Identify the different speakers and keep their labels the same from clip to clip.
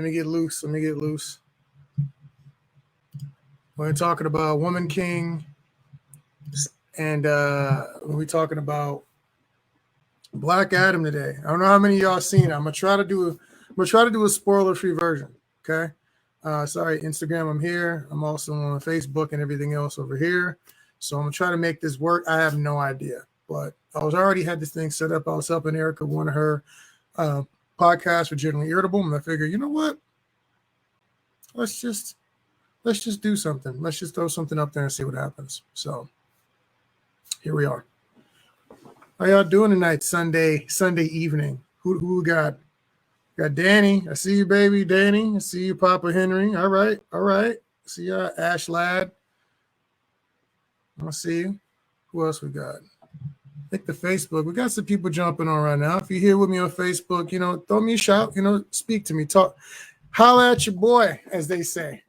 Speaker 1: Let me get loose. We're talking about Woman King, and we're talking about Black Adam today. I don't know how many of y'all seen it. I'm gonna try to do a spoiler-free version. Okay. Sorry, Instagram. I'm here. I'm also on Facebook and everything else over here. So I'm gonna try to make this work. I have no idea, but I was already had this thing set up. I was helping Erica one of her podcasts for Generally Irritable, and I figured, you know what? Let's just do something. Let's just throw something up there and see what happens. So here we are. How y'all doing tonight? Sunday evening. Who we got? Got Danny. I see you, baby. Danny. I see you, Papa Henry. All right. See ya, Ash Ladd. I see you. Who else we got? I think the Facebook. We got some people jumping on right now. If you're here with me on Facebook, throw me a shout. Speak to me. Talk. Holla at your boy, as they say.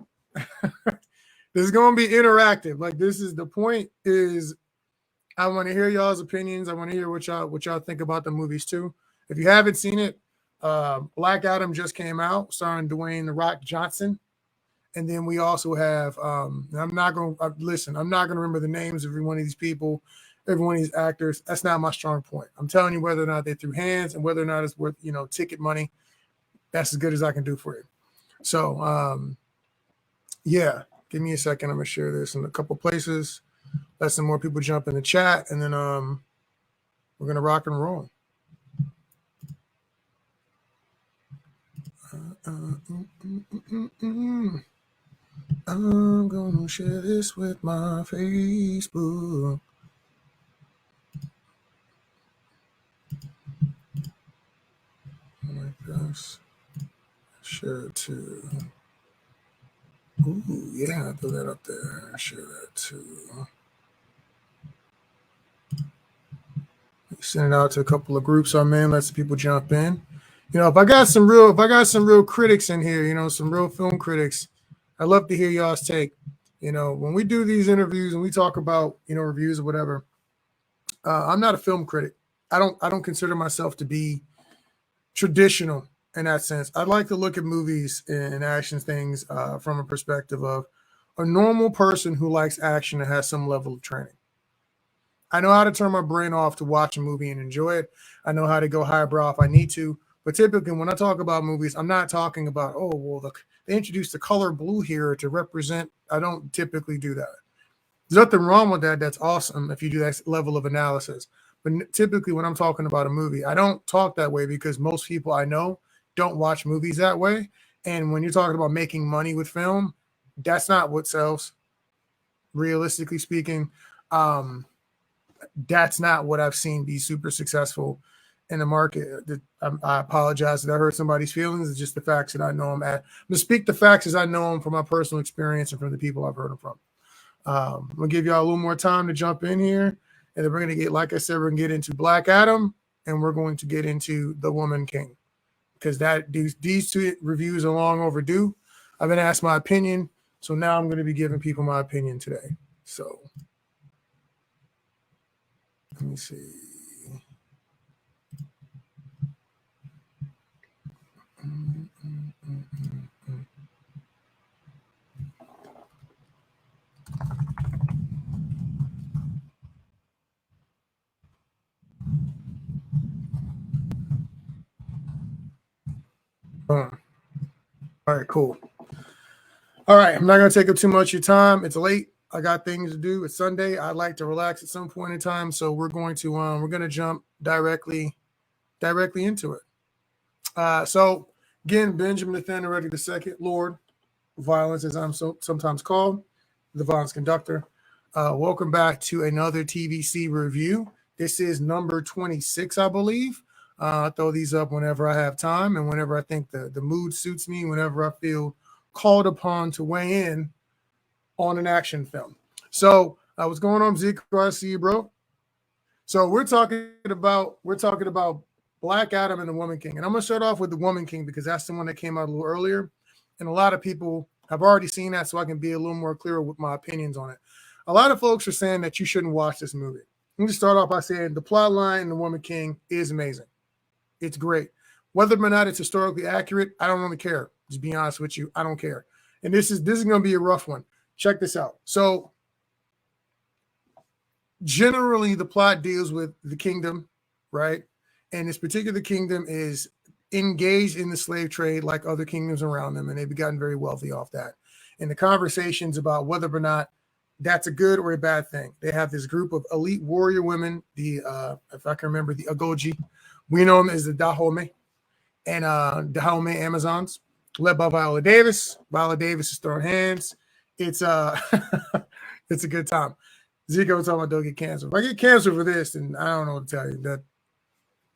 Speaker 1: This is going to be interactive. Like, this is the point is I want to hear y'all's opinions. I want to hear what y'all think about the movies too. If you haven't seen it, Black Adam just came out, starring Dwayne "The Rock" Johnson, and then we also have. I'm not going to remember the names of every one of these people, every one of these actors. That's not my strong point. I'm telling you whether or not they threw hands and whether or not it's worth ticket money. That's as good as I can do for you. So yeah, give me a second. I'm gonna share this in a couple places. Let some more people jump in the chat, and then we're gonna rock and roll. I'm gonna share this with my Facebook. Like this. Share it too. Ooh, yeah, throw that up there. Share that too. Send it out to a couple of groups I'm in. Let some people jump in. If I got some real critics in here, some real film critics, I'd love to hear y'all's take. When we do these interviews and we talk about reviews or whatever, I'm not a film critic. I don't consider myself to be traditional in that sense. I'd like to look at movies and action things from a perspective of a normal person who likes action and has some level of training. I know how to turn my brain off to watch a movie and enjoy it. I know how to go highbrow if I need to. But typically, when I talk about movies, I'm not talking about, they introduced the color blue here to represent. I don't typically do that. There's nothing wrong with that. That's awesome if you do that level of analysis. But typically, when I'm talking about a movie, I don't talk that way because most people I know don't watch movies that way. And when you're talking about making money with film, that's not what sells. Realistically speaking, that's not what I've seen be super successful in the market. I apologize that I hurt somebody's feelings. It's just the facts that I know them at. I'm going to speak the facts as I know them from my personal experience and from the people I've heard them from. I'm going to give y'all a little more time to jump in here. And then we're going to get, like I said, we're going to get into Black Adam and we're going to get into The Woman King because these two reviews are long overdue. I've been asked my opinion. So now I'm going to be giving people my opinion today. So let me see. All right, cool. All right, I'm not going to take up too much of your time. It's late. I got things to do. It's Sunday. I'd like to relax at some point in time, so we're going to jump directly into it. So again, Benjamin Nathaniel Reddick II, Lord Violence, as I'm sometimes called, the violence conductor. Welcome back to another TVC review. This is number 26, I believe. I throw these up whenever I have time and whenever I think the mood suits me, whenever I feel called upon to weigh in on an action film. So what's going on, Zeke? I see you, bro. So we're talking about Black Adam and The Woman King. And I'm going to start off with The Woman King because that's the one that came out a little earlier. And a lot of people have already seen that, so I can be a little more clear with my opinions on it. A lot of folks are saying that you shouldn't watch this movie. Let me start off by saying the plot line in The Woman King is amazing. It's great. Whether or not it's historically accurate, I don't really care. Just being honest with you, I don't care. And this is going to be a rough one. Check this out. So generally the plot deals with the kingdom, right? And this particular kingdom is engaged in the slave trade like other kingdoms around them, and they've gotten very wealthy off that. And the conversations about whether or not that's a good or a bad thing. They have this group of elite warrior women, the if I can remember, the Agoji. We know them as the Dahomey, and Dahomey Amazons, led by Viola Davis. Viola Davis is throwing hands. It's it's a good time. Zico was talking about don't get cancer. If I get cancer for this, then I don't know what to tell you. That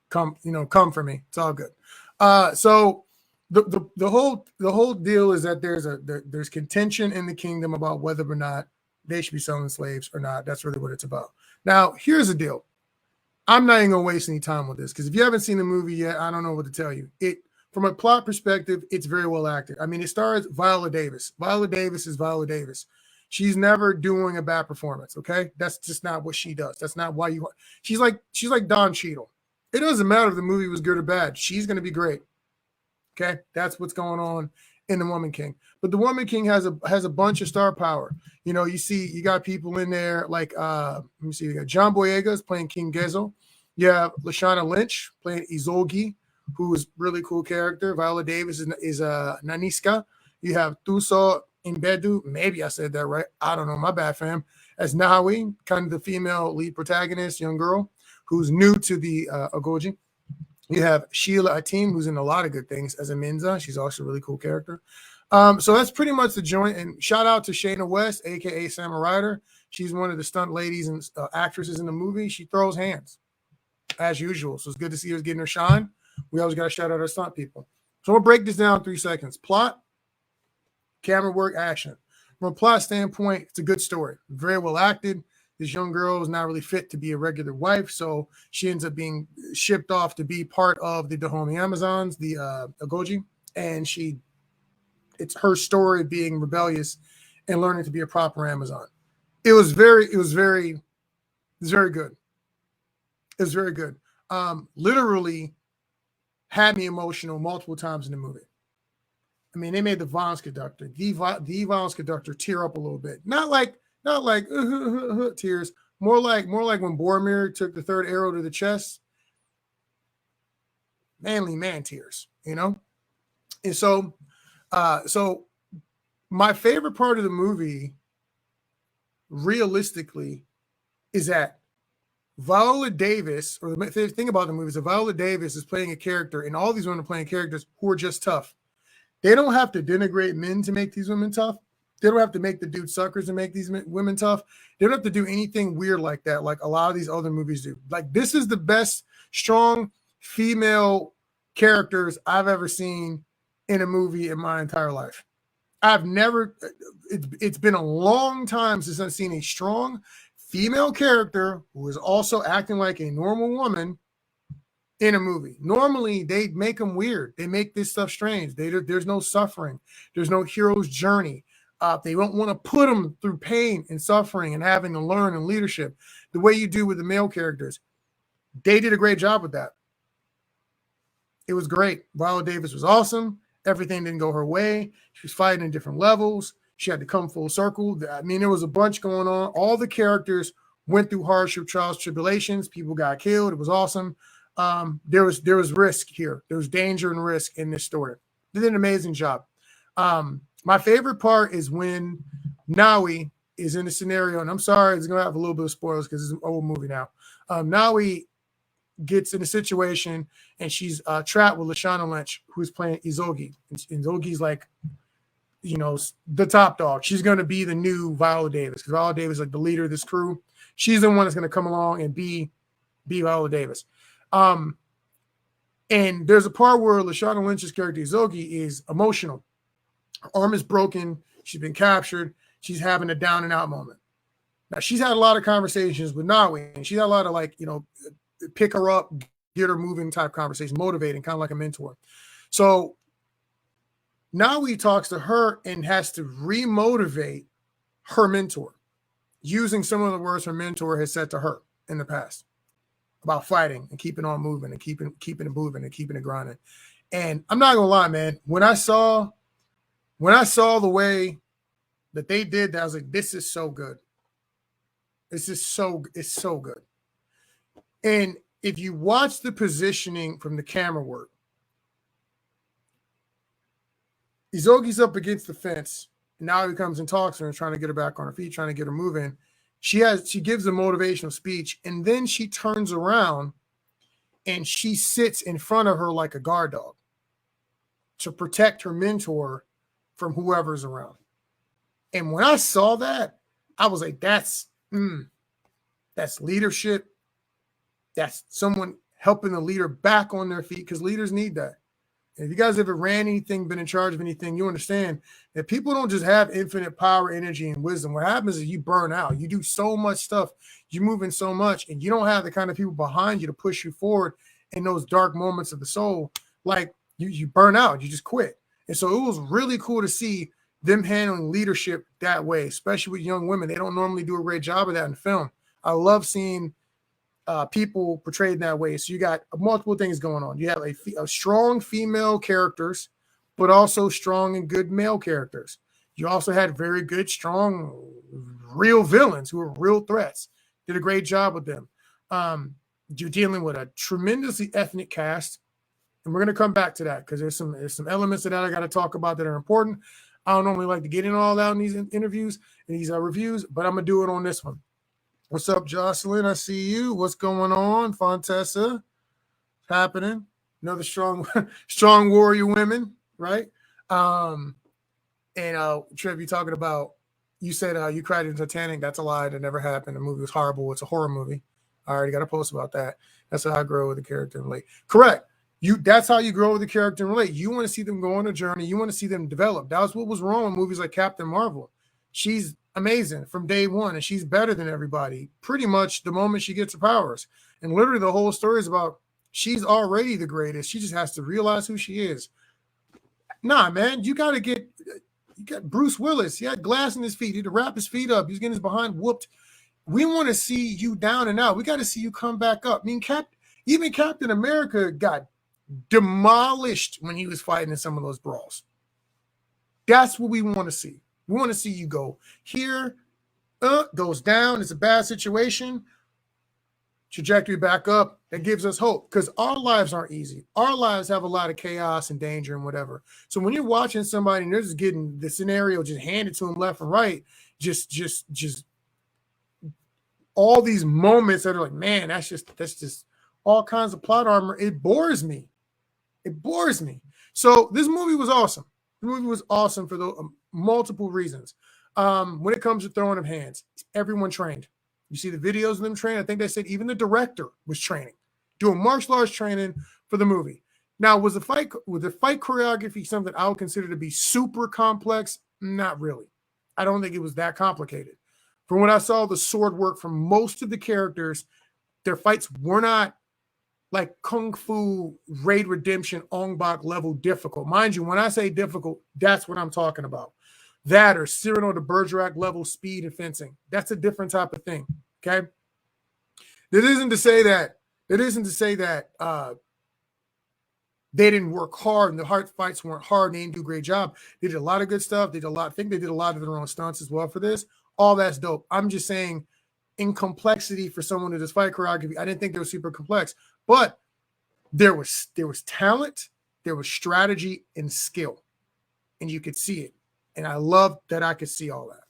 Speaker 1: come for me. It's all good. So the whole deal is that there's contention in the kingdom about whether or not they should be selling slaves or not. That's really what it's about. Now, here's the deal. I'm not even gonna waste any time with this because if you haven't seen the movie yet, I don't know what to tell you. It from a plot perspective, it's very well acted. I mean, it stars Viola Davis. Viola Davis is Viola Davis. She's never doing a bad performance. Okay, that's just not what she does. That's not why you. She's like Don Cheadle. It doesn't matter if the movie was good or bad. She's gonna be great. Okay, that's what's going on in The Woman King. But The Woman King has a bunch of star power. You know, you got people in there like let me see, you got John Boyega's playing King Gezo. You have Lashana Lynch playing Isolgi, who is really cool character. Viola Davis is Naniska. You have Thuso Mbedu, maybe I said that right. I don't know, my bad, fam. As Nahawi, kind of the female lead protagonist, young girl who's new to the Agoji. You have Sheila Atim, who's in a lot of good things as a Minza. She's also a really cool character. So that's pretty much the joint. And shout out to Shayna West, a.k.a. Sam Ryder. She's one of the stunt ladies and actresses in the movie. She throws hands, as usual. So it's good to see her getting her shine. We always got to shout out our stunt people. So we'll break this down in 3 seconds. Plot, camera work, action. From a plot standpoint, it's a good story. Very well acted. This young girl is not really fit to be a regular wife, so she ends up being shipped off to be part of the Dahomey Amazons, the Agoji, and it's her story of being rebellious and learning to be a proper Amazon. It was very good. It was very good. Literally had me emotional multiple times in the movie. I mean, they made the violence conductor, the violence conductor, tear up a little bit. Not like tears, more like when Boromir took the third arrow to the chest. Manly man tears, you know? And so my favorite part of the movie, realistically, is that Viola Davis, or the thing about the movie is that Viola Davis is playing a character, and all these women are playing characters who are just tough. They don't have to denigrate men to make these women tough. They don't have to make the dude suckers to make these women tough. They don't have to do anything weird like that, like a lot of these other movies do. Like, this is the best strong female characters I've ever seen in a movie in my entire life. It's been a long time since I've seen a strong female character who is also acting like a normal woman in a movie. Normally, they make them weird. They make this stuff strange. There's no suffering. There's no hero's journey. They don't want to put them through pain and suffering and having to learn and leadership the way you do with the male characters. They did a great job with that. It was great. Viola Davis was awesome. Everything didn't go her way. She was fighting in different levels. She had to come full circle. I mean, there was a bunch going on. All the characters went through hardship, trials, tribulations. People got killed. It was awesome. There was risk here. There was danger and risk in this story. They did an amazing job. My favorite part is when Nawi is in a scenario, and I'm sorry, it's going to have a little bit of spoilers because it's an old movie now. Nawi gets in a situation, and she's trapped with Lashana Lynch, who's playing Isolgi. And Isolgi's like, you know, the top dog. She's going to be the new Viola Davis because Viola Davis is like the leader of this crew. She's the one that's going to come along and be Viola Davis. And there's a part where Lashana Lynch's character Isolgi is emotional. Her arm is broken. She's been captured. She's having a down and out moment. Now, she's had a lot of conversations with Nawi, and she's had a lot of, like, you know, pick her up, get her moving type conversation, motivating, kind of like a mentor. So Nawi talks to her and has to remotivate her mentor using some of the words her mentor has said to her in the past about fighting and keeping on moving and keeping it moving and keeping it grinding. And I'm not gonna lie, man, when I saw When I saw the way that they did that, I was like, this is so good. It's so good. And if you watch the positioning from the camera work, Izogi's up against the fence. And now he comes and talks to her and trying to get her back on her feet, trying to get her moving. She gives a motivational speech, and then she turns around and she sits in front of her like a guard dog to protect her mentor from whoever's around. And when I saw that, I was like, that's leadership. That's someone helping the leader back on their feet, because leaders need that. And if you guys ever ran anything, been in charge of anything, you understand that people don't just have infinite power, energy, and wisdom. What happens is you burn out. You do so much stuff. You're moving so much, and you don't have the kind of people behind you to push you forward in those dark moments of the soul. Like you burn out. You just quit. And so it was really cool to see them handling leadership that way, especially with young women. They don't normally do a great job of that in film. I love seeing people portrayed that way. So you got multiple things going on. You have a strong female characters, but also strong and good male characters. You also had very good, strong, real villains who were real threats. Did a great job with them. You're dealing with a tremendously ethnic cast, and we're going to come back to that because there's some elements of that I got to talk about that are important. I don't normally like to get into all that in these interviews and these reviews, but I'm going to do it on this one. What's up, Jocelyn? I see you. What's going on, Fontessa? Happening. Another strong warrior women, right? And Trev, you talking about, you said you cried in Titanic. That's a lie. That never happened. The movie was horrible. It's a horror movie. I already got a post about that. That's how I grow with the character and relate. Correct. That's how you grow with the character and relate. You want to see them go on a journey. You want to see them develop. That was what was wrong with movies like Captain Marvel. She's amazing from day one, and she's better than everybody pretty much the moment she gets her powers. And literally the whole story is about she's already the greatest. She just has to realize who she is. Nah, man, you got Bruce Willis. He had glass in his feet. He had to wrap his feet up. He's getting his behind whooped. We want to see you down and out. We got to see you come back up. I mean, even Captain America got demolished when he was fighting in some of those brawls. That's what we want to see. We want to see you go here, goes down. It's a bad situation. Trajectory back up. That gives us hope, because our lives aren't easy. Our lives have a lot of chaos and danger and whatever. So when you're watching somebody and they're just getting the scenario just handed to them left and right, just all these moments that are like, man, that's just all kinds of plot armor. It bores me. So this movie was awesome. The movie was awesome for the multiple reasons. When it comes to throwing of hands, everyone trained. You see the videos of them training. I think they said even the director was training, doing martial arts training for the movie. Now, was the fight choreography something I would consider to be super complex? Not really. I don't think it was that complicated. From what I saw, the sword work from most of the characters, their fights were not like Kung Fu Raid Redemption Ong Bak level difficult. Mind you, when I say difficult, that's what I'm talking about. That or Cyrano de Bergerac level speed and fencing. That's a different type of thing. Okay. That isn't to say that they didn't work hard and the hard fights weren't hard and they didn't do a great job. They did a lot of good stuff. I think they did a lot of their own stunts as well for this. All that's dope. I'm just saying, in complexity for someone who does fight choreography, I didn't think they were super complex, but there was talent, there was strategy and skill, and you could see it. And I love that I could see all that.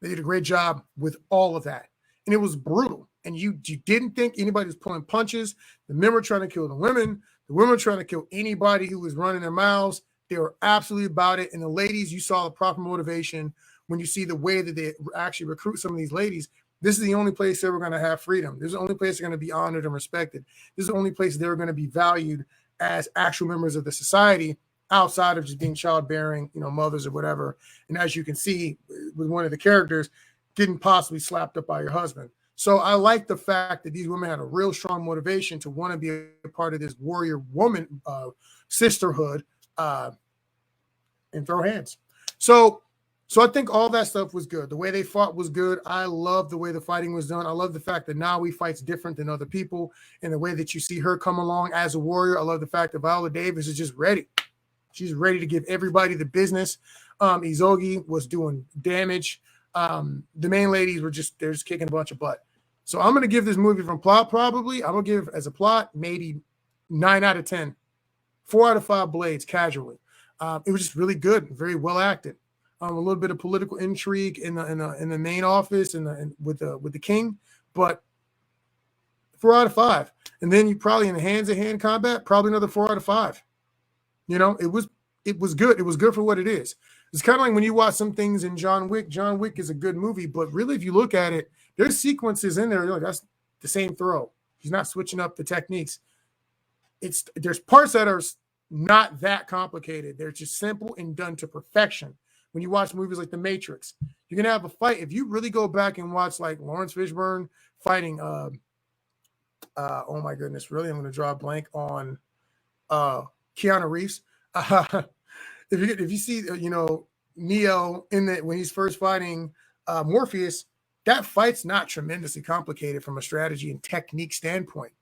Speaker 1: They did a great job with all of that, and it was brutal. And you didn't think anybody was pulling punches. The men were trying to kill the women. The women were trying to kill anybody who was running their mouths. They were absolutely about it. And the ladies, you saw the proper motivation when you see the way that they actually recruit some of these ladies. This is the only place they were going to have freedom. This is the only place they're going to be honored and respected. This is the only place they're going to be valued as actual members of the society, outside of just being childbearing, mothers or whatever. And as you can see with one of the characters, getting possibly slapped up by your husband. So I like the fact that these women had a real strong motivation to want to be a part of this warrior woman sisterhood and throw hands. So I think all that stuff was good. The way they fought was good. I love the way the fighting was done. I love the fact that Nawi fights different than other people, and the way that you see her come along as a warrior. I love the fact that Viola Davis is just ready. She's ready to give everybody the business. Izogi was doing damage. The main ladies they're just kicking a bunch of butt. So I'm going to give this movie from plot probably. I'm going to give as a plot maybe 9 out of 10. 4 out of 5 blades casually. It was just really good, very well acted. A little bit of political intrigue in the main office and with the king, but 4 out of 5. And then you probably in the hand-to-hand combat, probably another 4 out of 5. You know, it was good. It was good for what it is. It's kind of like when you watch some things in John Wick. John Wick is a good movie, but really, if you look at it, there's sequences in there. You're like, that's the same throw. He's not switching up the techniques. There's parts that are not that complicated. They're just simple and done to perfection. When you watch movies like The Matrix, you're gonna have a fight. If you really go back and watch like Lawrence Fishburne fighting, oh my goodness, really, I'm gonna draw a blank on Keanu Reeves. If you see, Neo when he's first fighting Morpheus, that fight's not tremendously complicated from a strategy and technique standpoint.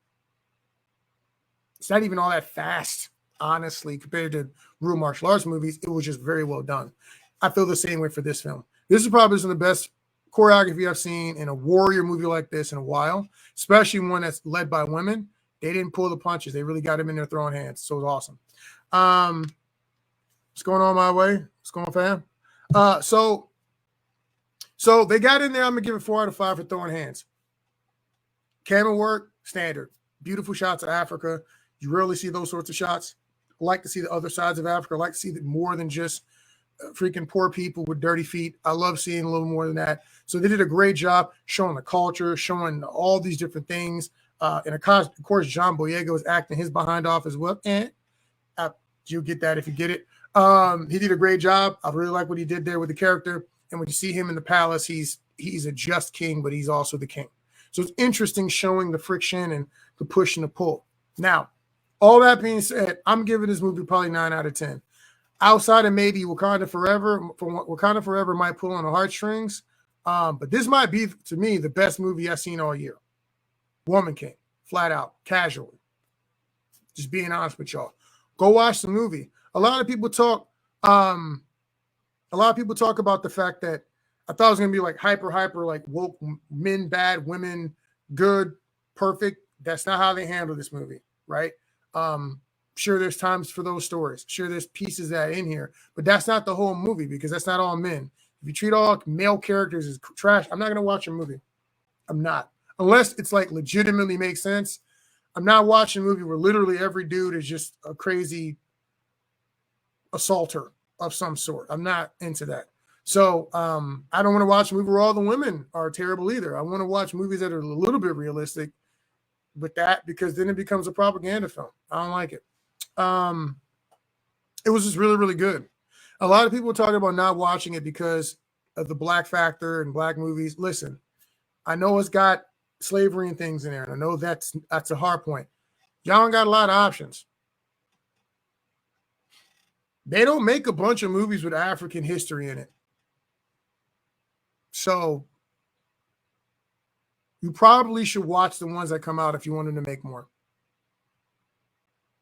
Speaker 1: It's not even all that fast, honestly, compared to real martial arts movies. It was just very well done. I feel the same way for this film. This is probably some of the best choreography I've seen in a warrior movie like this in a while, especially one that's led by women. They didn't pull the punches. They really got him in there throwing hands. So it was awesome. What's going on my way? What's going on, fam? So they got in there. I'm going to give it 4 out of 5 for throwing hands. Camera work, standard. Beautiful shots of Africa. You rarely see those sorts of shots. I like to see the other sides of Africa. I like to see that more than just freaking poor people with dirty feet. I love seeing a little more than that. So they did a great job showing the culture, showing all these different things. And of course, John Boyega was acting his behind off as well. You get that if you get it. He did a great job. I really like what he did there with the character. And when you see him in the palace, he's a just king, but he's also the king. So it's interesting showing the friction and the push and the pull. Now, all that being said, I'm giving this movie probably 9 out of 10. Outside of maybe Wakanda Forever, Wakanda Forever might pull on the heartstrings. But this might be, to me, the best movie I've seen all year. Woman King, flat out, casually. Just being honest with y'all. Go watch the movie. A lot of people talk about the fact that I thought it was going to be like hyper, like woke men bad, women good, perfect. That's not how they handle this movie, right? Sure, there's times for those stories. Sure, there's pieces that in here, but that's not the whole movie because that's not all men. If you treat all male characters as trash, I'm not going to watch a movie. I'm not. Unless it's like legitimately makes sense. I'm not watching a movie where literally every dude is just a crazy assaulter of some sort. I'm not into that. So I don't want to watch a movie where all the women are terrible either. I want to watch movies that are a little bit realistic with that because then it becomes a propaganda film. I don't like it. It was just really, really good. A lot of people are talking about not watching it because of the black factor and black movies. Listen, I know it's got slavery and things in there, and I know that's a hard point. Y'all ain't got a lot of options. They don't make a bunch of movies with African history in it. So you probably should watch the ones that come out if you want them to make more.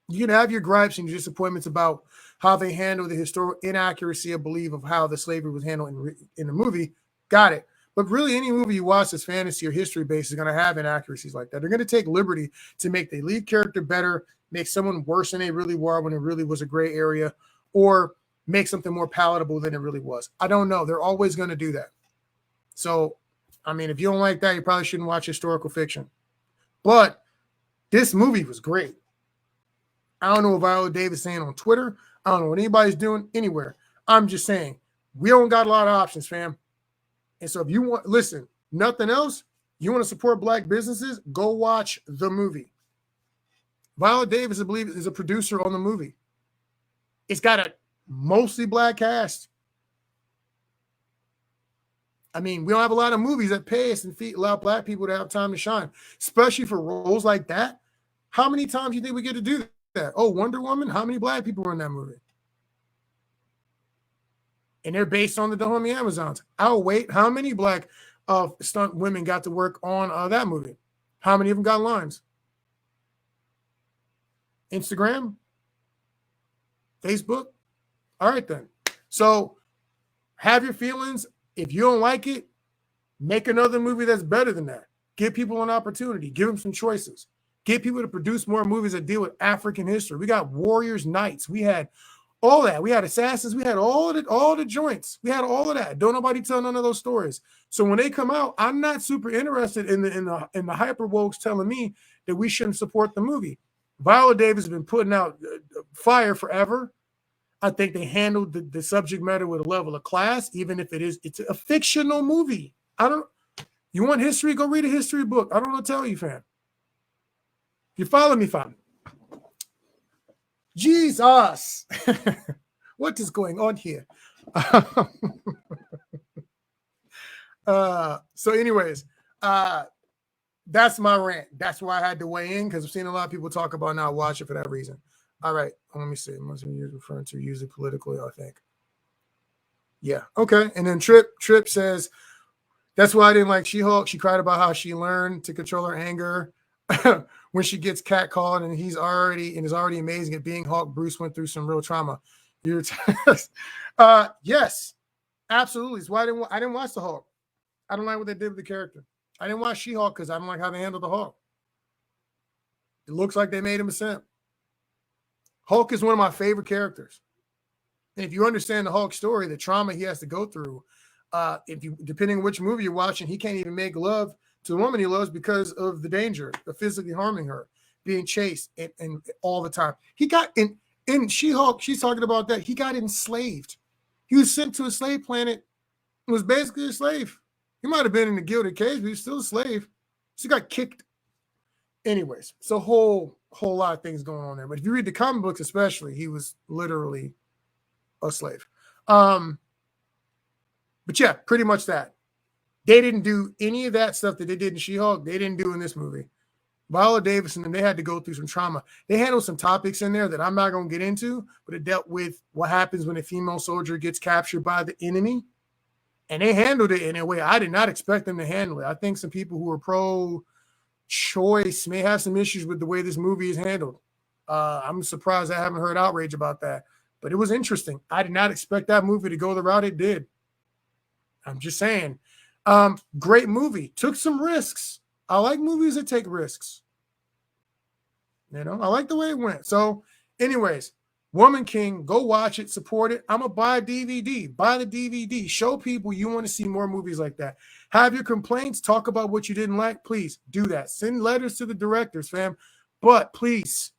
Speaker 1: You can have your gripes and your disappointments about how they handle the historical inaccuracy of belief of how the slavery was handled in the movie. Got it. But really, any movie you watch that's fantasy or history-based is going to have inaccuracies like that. They're going to take liberty to make the lead character better, make someone worse than they really were when it really was a gray area, or make something more palatable than it really was. I don't know. They're always going to do that. So, I mean, if you don't like that, you probably shouldn't watch historical fiction. But this movie was great. I don't know what Viola Davis is saying on Twitter. I don't know what anybody's doing anywhere. I'm just saying, we don't got a lot of options, fam. And so if you want, listen, nothing else, you want to support black businesses, go watch the movie. Viola Davis, I believe, is a producer on the movie. It's got a mostly black cast. I mean, we don't have a lot of movies that pay us and allow black people to have time to shine, especially for roles like that. How many times do you think we get to do that? Oh, Wonder Woman, how many black people were in that movie? And they're based on the Dahomey Amazons. I'll wait. How many black stunt women got to work on that movie? How many of them got lines? Instagram? Facebook? All right, then. So have your feelings. If you don't like it, make another movie that's better than that. Give people an opportunity. Give them some choices. Get people to produce more movies that deal with African history. We got warriors, knights. We had all that. We had assassins. We had all the joints. We had all of that. Don't nobody tell none of those stories. So when they come out, I'm not super interested in the hyper wokes telling me that we shouldn't support the movie. Viola Davis has been putting out fire forever. I think they handled the subject matter with a level of class, even if it's a fictional movie. You want history? Go read a history book. I don't know what to tell you, fam. You follow me, fam? Jesus. What is going on here? So anyways, that's my rant. That's why I had to weigh in, because I've seen a lot of people talk about not watching for that reason. All right, let me see. Must be referring to using politically, I think. Yeah, okay. And then Trip says, that's why I didn't like She-Hulk. She cried about how she learned to control her anger when she gets catcalled, and is already amazing at being Hulk. Bruce went through some real trauma. Yes, absolutely. That's why I didn't watch the Hulk. I don't like what they did with the character. I didn't watch She-Hulk because I don't like how they handled the Hulk. It looks like they made him a simp. Hulk is one of my favorite characters. And if you understand the Hulk story, the trauma he has to go through, depending on which movie you're watching, he can't even make love to the woman he loves because of the danger of physically harming her, being chased and all the time. He got in She-Hulk, she's talking about that. He got enslaved. He was sent to a slave planet and was basically a slave. He might have been in the gilded cage, but he's still a slave. So he got kicked. Anyways, so whole lot of things going on there. But if you read the comic books, especially, he was literally a slave. But yeah, pretty much that. They didn't do any of that stuff that they did in She-Hulk. They didn't do in this movie. Viola Davis, and they had to go through some trauma. They handled some topics in there that I'm not going to get into, but it dealt with what happens when a female soldier gets captured by the enemy. And they handled it in a way I did not expect them to handle it. I think some people who are pro-choice may have some issues with the way this movie is handled. I'm surprised I haven't heard outrage about that. But it was interesting. I did not expect that movie to go the route it did. I'm just saying. Great movie. Took some risks. I like movies that take risks. I like the way it went. So, anyways, Woman King, go watch it, support it. I'm going to buy a DVD. Buy the DVD. Show people you want to see more movies like that. Have your complaints. Talk about what you didn't like. Please do that. Send letters to the directors, fam. But please,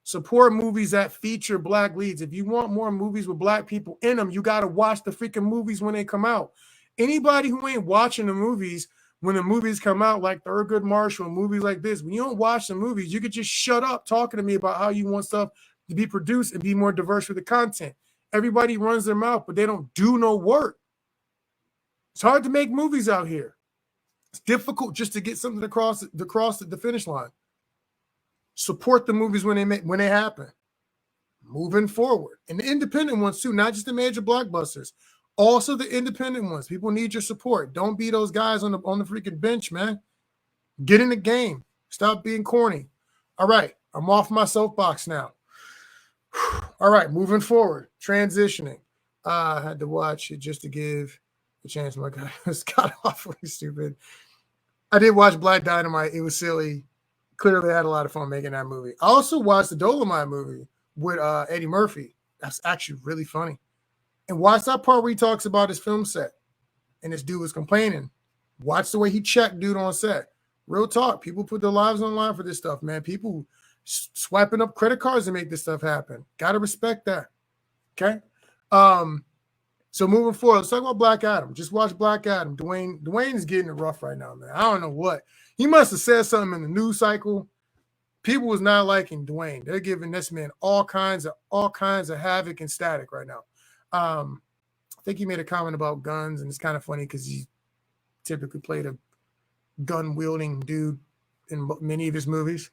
Speaker 1: support movies that feature Black leads. If you want more movies with Black people in them, you got to watch the freaking movies when they come out. Anybody who ain't watching the movies when the movies come out, like Thurgood Marshall, movies like this, when you don't watch the movies, you could just shut up talking to me about how you want stuff to be produced and be more diverse with the content. Everybody runs their mouth, but they don't do no work. It's hard to make movies out here. It's difficult just to get something across the finish line. Support the movies when they happen. Moving forward. And the independent ones too, not just the major blockbusters. Also the independent ones. People need your support. Don't be those guys on the freaking bench, man. Get in the game. Stop being corny. All right. I'm off my soapbox now. All right. Moving forward. Transitioning. I had to watch it just to give a chance. My God, it's kind of awfully stupid. I did watch Black Dynamite. It was silly. Clearly had a lot of fun making that movie. I also watched the Dolomite movie with Eddie Murphy. That's actually really funny. And watch that part where he talks about his film set. And this dude was complaining. Watch the way he checked dude on set. Real talk. People put their lives on the line for this stuff, man. People swiping up credit cards to make this stuff happen. Got to respect that. Okay? So moving forward, let's talk about Black Adam. Just watch Black Adam. Dwayne is getting it rough right now, man. I don't know what. He must have said something in the news cycle. People was not liking Dwayne. They're giving this man all kinds of havoc and static right now. I think he made a comment about guns, and it's kind of funny because he typically played a gun-wielding dude in many of his movies.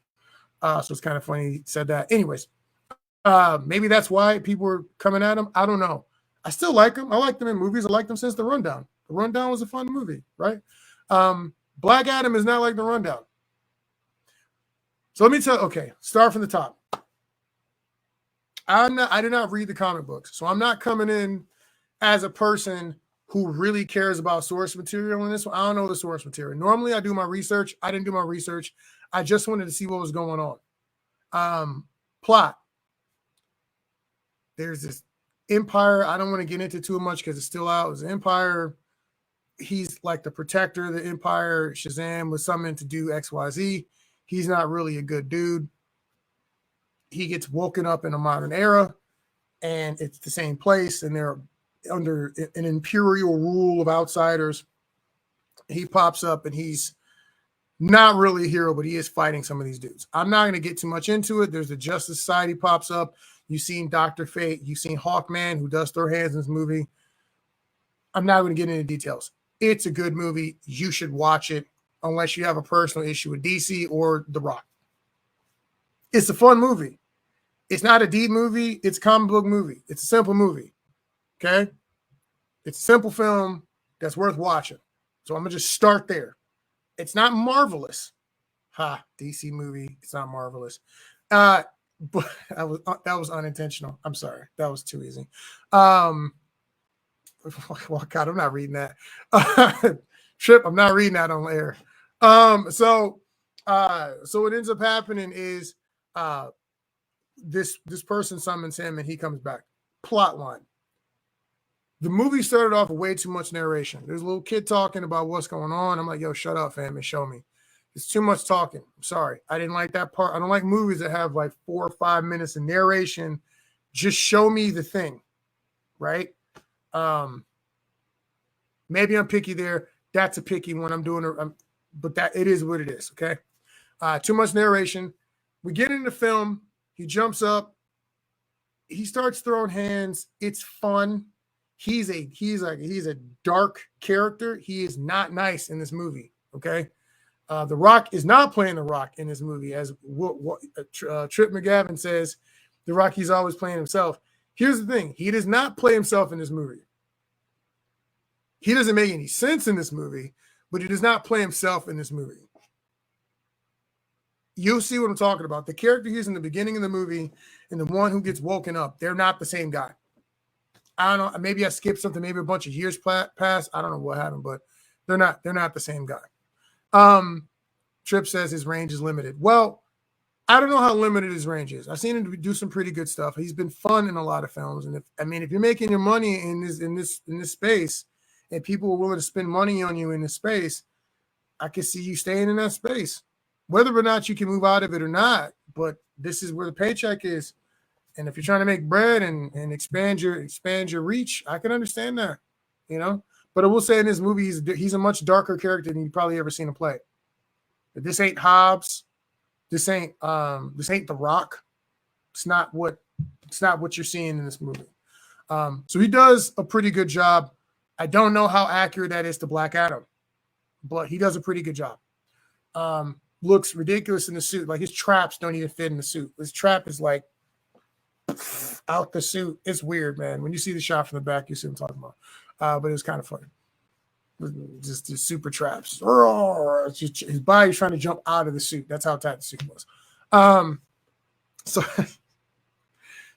Speaker 1: So it's kind of funny he said that. Anyways, maybe that's why people were coming at him. I don't know. I still like him. I like them in movies. I liked them since The Rundown. The Rundown was a fun movie, right? Black Adam is not like The Rundown. So let me start from the top. I did not read the comic books, so I'm not coming in as a person who really cares about source material in this one. I don't know the source material. Normally I do my research. I didn't do my research. I just wanted to see what was going on. Plot. There's this Empire. I don't want to get into too much because it's still out. It's Empire. He's like the protector of the Empire. Shazam was summoned to do XYZ. He's not really a good dude. He gets woken up in a modern era, and it's the same place, and they're under an imperial rule of outsiders. He pops up, and he's not really a hero, but he is fighting some of these dudes. I'm not going to get too much into it. There's the Justice Society pops up. You've seen Dr. Fate. You've seen Hawkman, who does throw hands in this movie. I'm not going to get into details. It's a good movie. You should watch it unless you have a personal issue with DC or The Rock. It's a fun movie. It's not a deep movie. It's a comic book movie. It's a simple movie. Okay? It's a simple film that's worth watching. So I'm going to just start there. It's not marvelous. DC movie. It's not marvelous. But that was unintentional. I'm sorry. That was too easy. Well, God, I'm not reading that. Trip, I'm not reading that on air. So what ends up happening is this person summons him and he comes back. Plot line. The movie started off with way too much narration. There's a little kid talking about what's going on. I'm like, yo, shut up, fam, and show me. It's too much talking. I'm sorry. I didn't like that part. I don't like movies that have like 4 or 5 minutes of narration. Just show me the thing, right? Maybe I'm picky there. That's a picky one. I'm doing it, but that it is what it is. Okay. Too much narration. We get into the film. He jumps up. He starts throwing hands. It's fun. He's a dark character. He is not nice in this movie. Okay. The Rock is not playing The Rock in this movie, as Trip McGavin says. The Rock, he's always playing himself. Here's the thing. He does not play himself in this movie. He doesn't make any sense in this movie, but he does not play himself in this movie. You'll see what I'm talking about. The character he's in the beginning of the movie and the one who gets woken up, they're not the same guy. I don't know. Maybe I skipped something. Maybe a bunch of years passed. I don't know what happened, but they're not the same guy. Trip says his range is limited. Well, I don't know how limited his range is. I've seen him do some pretty good stuff. He's been fun in a lot of films. And if you're making your money in this space, and people are willing to spend money on you in this space, I can see you staying in that space, whether or not you can move out of it or not. But this is where the paycheck is. And if you're trying to make bread and expand your reach, I can understand that, But I will say in this movie, he's a much darker character than you've probably ever seen him play. But this ain't Hobbs. This ain't The Rock. It's not what you're seeing in this movie. So he does a pretty good job. I don't know how accurate that is to Black Adam, but he does a pretty good job. Looks ridiculous in the suit. Like his traps don't even fit in the suit. His trap is like out the suit. It's weird, man. When you see the shot from the back, you see what I'm talking about. But it was kind of funny. Just super traps. His body's trying to jump out of the suit. That's how tight the suit was. So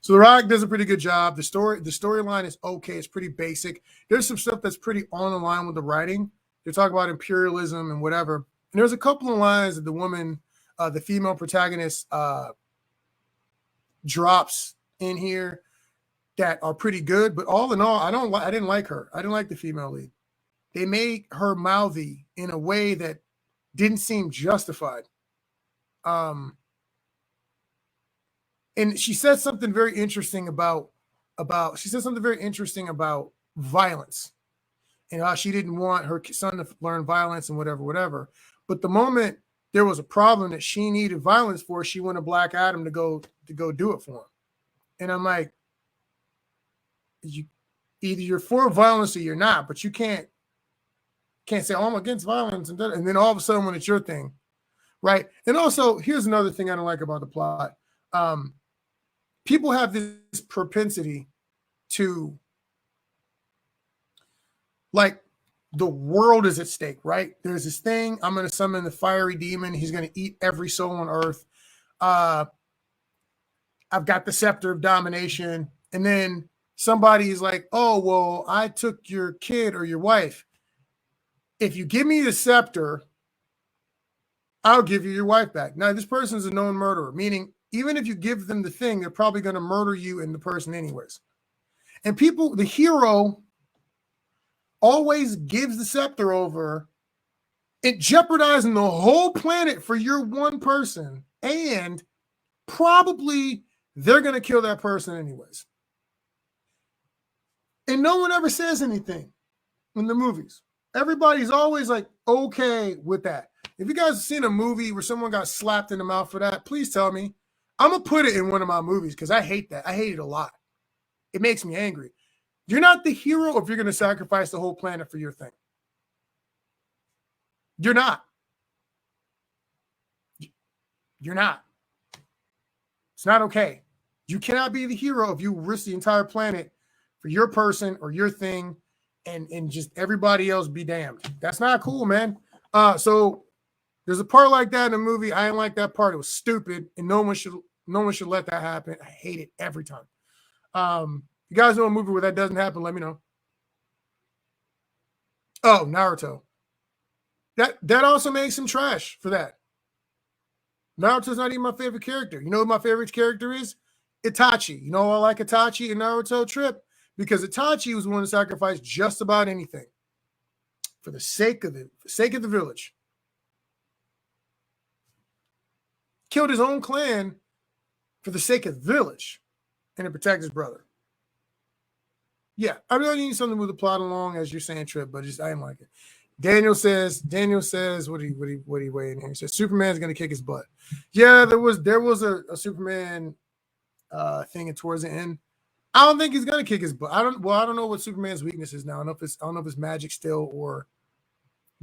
Speaker 1: The Rock does a pretty good job. The storyline is okay. It's pretty basic. There's some stuff that's pretty on the line with the writing. They talk about imperialism and whatever. And there's a couple of lines that the woman, the female protagonist, drops in here that are pretty good. But all in all, I didn't like her. I didn't like the female lead. They made her mouthy in a way that didn't seem justified. And she said something very interesting about violence and how she didn't want her son to learn violence and whatever. But the moment there was a problem that she needed violence for, she wanted Black Adam to go do it for him. And I'm like, either you're for violence or you're not, but you can't say, oh, I'm against violence, and then all of a sudden when it's your thing, right? And also, here's another thing I don't like about the plot. People have this propensity to, like, the world is at stake, right? There's this thing, I'm going to summon the fiery demon. He's going to eat every soul on earth. I I've got the scepter of domination. And then somebody's like, oh, well, I took your kid or your wife. If you give me the scepter, I'll give you your wife back. Now, this person's a known murderer, meaning even if you give them the thing, they're probably going to murder you and the person anyways. And people, the hero always gives the scepter over, it jeopardizing the whole planet for your one person. And probably they're going to kill that person anyways. And no one ever says anything in the movies. Everybody's always like, okay with that. If you guys have seen a movie where someone got slapped in the mouth for that, please tell me. I'm going to put it in one of my movies because I hate that. I hate it a lot. It makes me angry. You're not the hero if you're going to sacrifice the whole planet for your thing. You're not. You're not. It's not okay. You cannot be the hero if you risk the entire planet for your person or your thing and just everybody else be damned. That's not cool, man. So there's a part like that in the movie. I didn't like that part. It was stupid, and no one should let that happen. I hate it every time. You guys know a movie where that doesn't happen, let me know. Oh, Naruto. That also makes him trash for that. Naruto's not even my favorite character. You know what my favorite character is? Itachi. You know I like Itachi in Naruto Trip? Because Itachi was willing to sacrifice just about anything for the sake of the village. Killed his own clan for the sake of the village and to protect his brother. Yeah, I really need something to move the plot along, as you're saying, Trip, but I didn't like it. Daniel says, what he waiting here? He says Superman's gonna kick his butt. Yeah, there was a Superman thing towards the end. I don't think he's gonna kick his butt. I don't know what Superman's weakness is now. I don't know if it's magic still or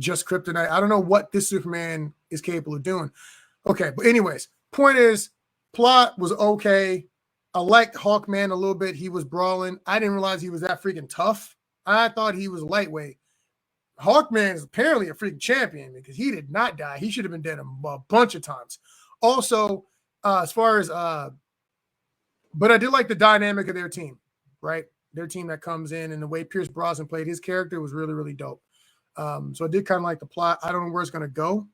Speaker 1: just kryptonite. I don't know what this Superman is capable of doing. Okay, but anyways, point is, plot was okay. I liked Hawkman a little bit. He was brawling. I didn't realize he was that freaking tough. I thought he was lightweight. Hawkman is apparently a freaking champion because he did not die. He should have been dead a bunch of times. Also, as far as but I did like the dynamic of their team, right? Their team that comes in and the way Pierce Brosnan played his character was really, really dope. So I did kind of like the plot. I don't know where it's going to go,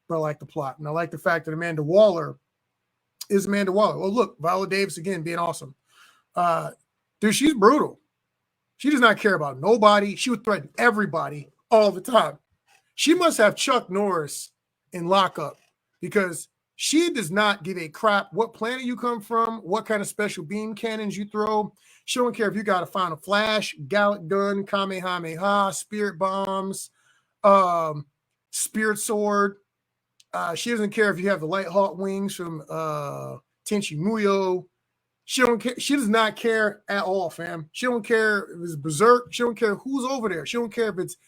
Speaker 1: but I like the plot. And I like the fact that Amanda Waller is Amanda Waller. Well, look, Viola Davis again being awesome. Dude, she's brutal. She does not care about nobody. She would threaten everybody all the time. She must have Chuck Norris in lockup because she does not give a crap what planet you come from, what kind of special beam cannons you throw. She don't care if you got to find a flash, Gallic gun, Kamehameha, spirit bombs, spirit sword. She doesn't care if you have the Light Hawk wings from Tenchi Muyo. She don't care. She does not care at all, fam. She don't care if it's Berserk. She don't care who's over there. She don't care if it's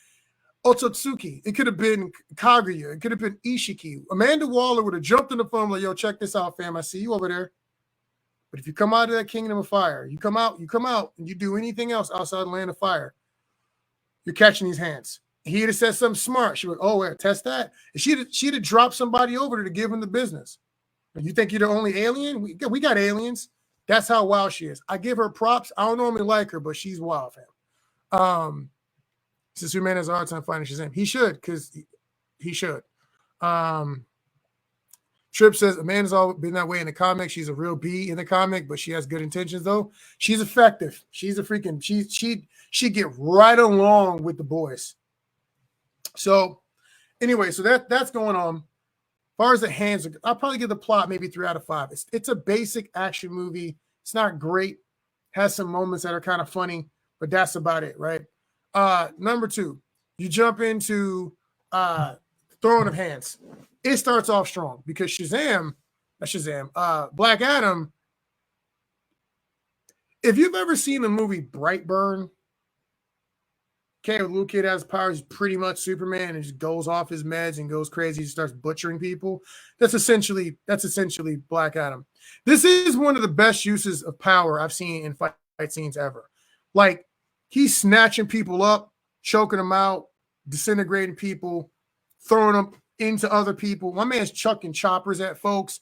Speaker 1: Otsutsuki. It could have been Kaguya. It could have been Ishiki. Amanda Waller would have jumped in the phone like, yo, check this out, fam. I see you over there. But if you come out of that Kingdom of Fire, you come out, and you do anything else outside the Land of Fire, you're catching these hands. He'd have said something smart. She would, test that. And she'd have dropped somebody over there to give him the business. You think you're the only alien? We got aliens. That's how wild she is. I give her props. I don't normally like her, but she's wild, fam. Since Superman has a hard time finding Shazam, he should, because he should. Trip says Amanda's always been that way in the comic. She's a real B in the comic, but she has good intentions though. She's effective. She's a freaking she get right along with the boys. So anyway, so that's going on. As far as the hands, I'll probably give the plot maybe 3 out of 5. It's a basic action movie. It's not great. Has some moments that are kind of funny, but that's about it, right? Number 2, you jump into Throne of Hands. It starts off strong because Black Adam. If you've ever seen the movie Brightburn, okay, a little kid has powers, pretty much Superman, and just goes off his meds and goes crazy, starts butchering people. That's essentially Black Adam. This is one of the best uses of power I've seen in fight scenes ever. Like, he's snatching people up, choking them out, disintegrating people, throwing them into other people. My man's chucking choppers at folks.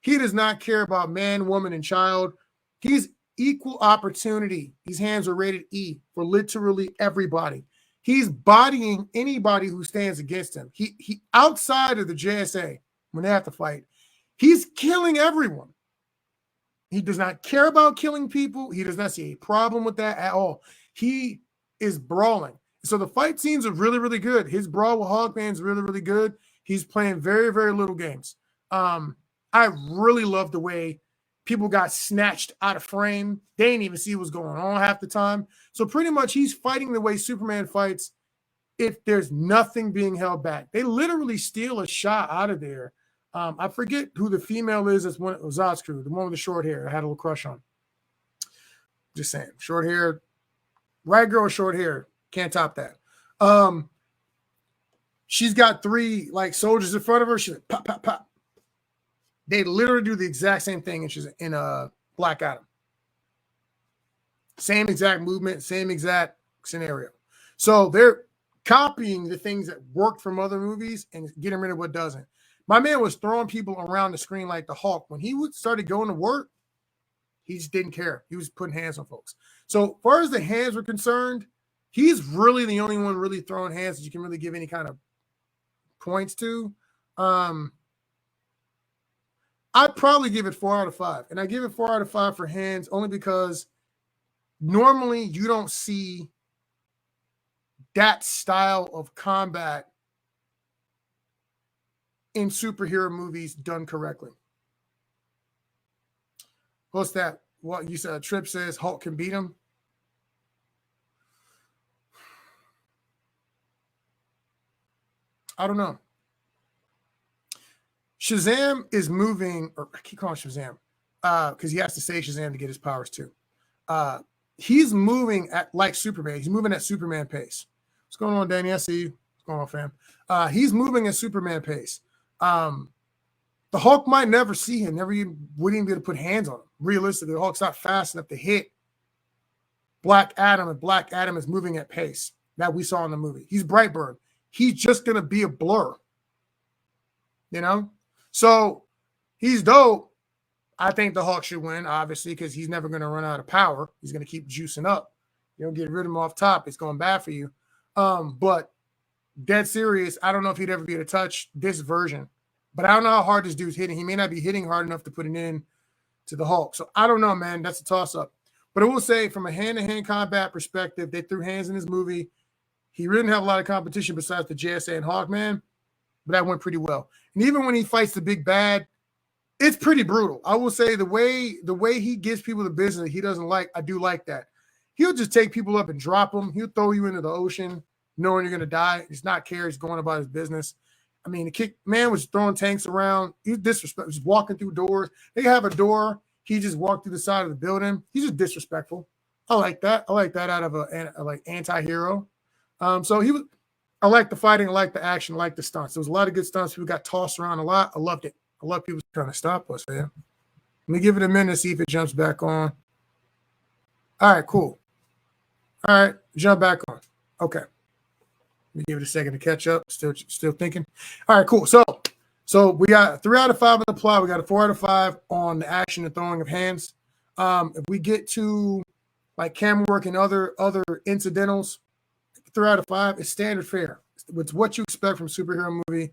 Speaker 1: He does not care about man, woman, and child. He's equal opportunity. These hands are rated E for literally everybody. He's bodying anybody who stands against him. He outside of the JSA, when they have to fight, he's killing everyone. He does not care about killing people. He does not see a problem with that at all. He is brawling. So the fight scenes are really, really good. His brawl with Hawkman is really, really good. He's playing very, very little games. I really love the way people got snatched out of frame. They didn't even see what's going on half the time. So pretty much he's fighting the way Superman fights if there's nothing being held back. They literally steal a shot out of there. I forget who the female is. That's one of Zod's crew, the one with the short hair. I had a little crush on. Just saying. Short hair. Right girl with short hair. Can't top that. She's got 3 like soldiers in front of her. She's like, pop, pop, pop. They literally do the exact same thing, and she's in Black Adam. Same exact movement, same exact scenario. So they're copying the things that worked from other movies and getting rid of what doesn't. My man was throwing people around the screen like the Hulk. When he started going to work, he just didn't care. He was putting hands on folks. So as far as the hands were concerned, he's really the only one really throwing hands that you can really give any kind of points to. I'd probably give it 4 out of 5. And I give it 4 out of 5 for hands only because normally you don't see that style of combat in superhero movies done correctly. What's that? What you said? Trip says Hulk can beat him. I don't know. Shazam is moving, or I keep calling Shazam because he has to say Shazam to get his powers too. He's moving at like Superman. He's moving at Superman pace. What's going on, Danny? I see you. What's going on, fam? He's moving at Superman pace. The Hulk might never see him, wouldn't even be able to put hands on him. Realistically, the Hulk's not fast enough to hit Black Adam, and Black Adam is moving at pace that we saw in the movie. He's Brightburn. He's just going to be a blur, you know? So he's dope. I think the Hulk should win, obviously, because he's never going to run out of power. He's going to keep juicing up. You don't get rid of him off top, it's going bad for you. But dead serious, I don't know if he'd ever be able to touch this version. But I don't know how hard this dude's hitting. He may not be hitting hard enough to put it in to the Hulk. So I don't know, man. That's a toss-up. But I will say, from a hand-to-hand combat perspective, they threw hands in this movie. He really didn't have a lot of competition besides the JSA and Hawkman, but that went pretty well. And even when he fights the big bad, it's pretty brutal. I will say the way he gives people the business that he doesn't like, I do like that. He'll just take people up and drop them. He'll throw you into the ocean knowing you're going to die. He's not care. He's going about his business. I mean, the man was throwing tanks around. He was disrespectful. Just walking through doors. They have a door. He just walked through the side of the building. He's just disrespectful. I like that. I like that out of a like anti-hero. So he was. I like the fighting. I like the action. I like the stunts. There was a lot of good stunts. People got tossed around a lot. I loved it. I love people trying to stop us, man. Let me give it a minute to see if it jumps back on. All right, cool. All right, jump back on. Okay. Let me give it a second to catch up. Still thinking. All right, cool. So we got 3 out of 5 on the plot. We got a 4 out of 5 on the action and throwing of hands. If we get to like camera work and other incidentals, 3 out of 5 is standard fare. It's what you expect from a superhero movie.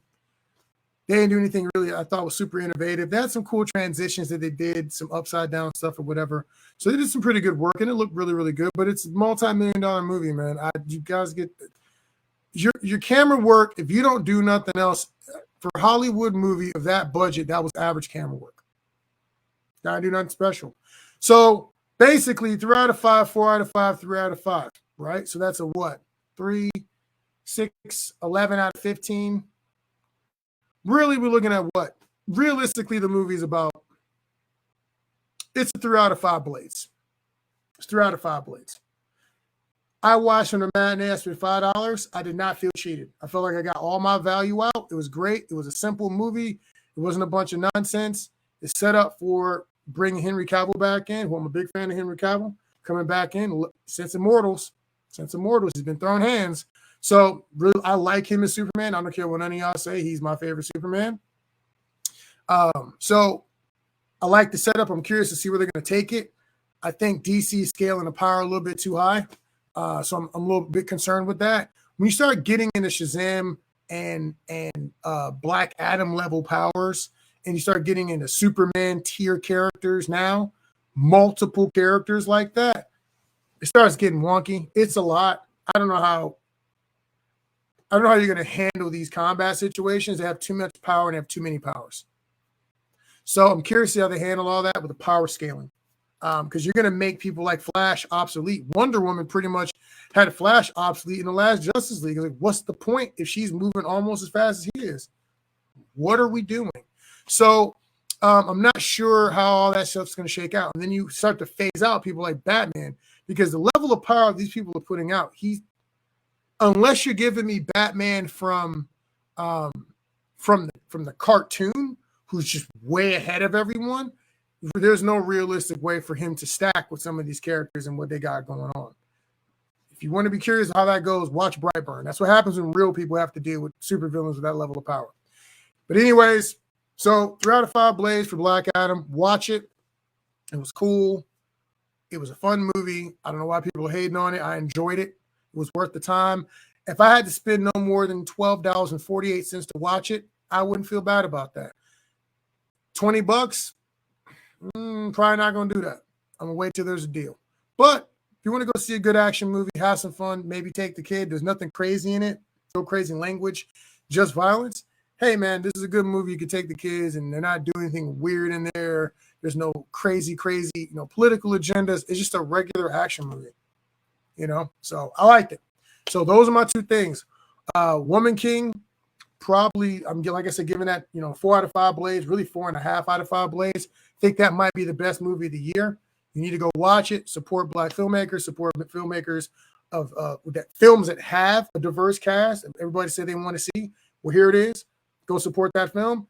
Speaker 1: They didn't do anything really I thought was super innovative. They had some cool transitions that they did, some upside down stuff or whatever. So they did some pretty good work, and it looked really, really good. But it's a multi-million-dollar movie, man. You guys get your camera work. If you don't do nothing else for a Hollywood movie of that budget, that was average camera work. Gotta do nothing special. So basically, 3 out of 5, 4 out of 5, 3 out of 5, right? So that's a what? 3, 6, 11 out of 15. Really, we're looking at what? Realistically, the movie's about. It's a 3 out of 5 blades. It's 3 out of 5 blades. I watched on the matinee. I spent $5. I did not feel cheated. I felt like I got all my value out. It was great. It was a simple movie. It wasn't a bunch of nonsense. It's set up for bringing Henry Cavill back in. Well, I'm a big fan of Henry Cavill coming back in. Since Immortals, he's been throwing hands. So really, I like him as Superman. I don't care what any of y'all say. He's my favorite Superman. So I like the setup. I'm curious to see where they're going to take it. I think DC is scaling the power a little bit too high. So I'm a little bit concerned with that. When you start getting into Shazam and Black Adam level powers, and you start getting into Superman tier characters now, multiple characters like that, it starts getting wonky. It's a lot. I don't know how you're going to handle these combat situations. They have too much power and have too many powers. So I'm curious to see how they handle all that with the power scaling. Because you're going to make people like Flash obsolete. Wonder Woman pretty much had Flash obsolete in the last Justice League. Like, what's the point if she's moving almost as fast as he is? What are we doing? So I'm not sure how all that stuff's going to shake out. And then you start to phase out people like Batman, because the level of power these people are putting out, unless you're giving me Batman from the cartoon, who's just way ahead of everyone, there's no realistic way for him to stack with some of these characters and what they got going on. If you want to be curious how that goes, watch Brightburn. That's what happens when real people have to deal with supervillains with that level of power. But anyways, so 3 out of 5 Blades for Black Adam. Watch it. It was cool. It was a fun movie. I don't know why people are hating on it. I enjoyed it. It was worth the time. If I had to spend no more than $12.48 to watch it, I wouldn't feel bad about that. $20, probably not going to do that. I'm going to wait till there's a deal. But if you want to go see a good action movie, have some fun, maybe take the kid. There's nothing crazy in it. No crazy language, just violence. Hey, man, this is a good movie. You can take the kids, and they're not doing anything weird in there. There's no crazy, political agendas. It's just a regular action movie, So I liked it. So those are my 2 things. Woman King, probably, like I said, giving that, 4 out of 5 Blades, really 4.5 out of 5 Blades. I think that might be the best movie of the year. You need to go watch it. Support Black filmmakers. Support filmmakers of that films that have a diverse cast. Everybody said they want to see. Well, here it is. Go support that film.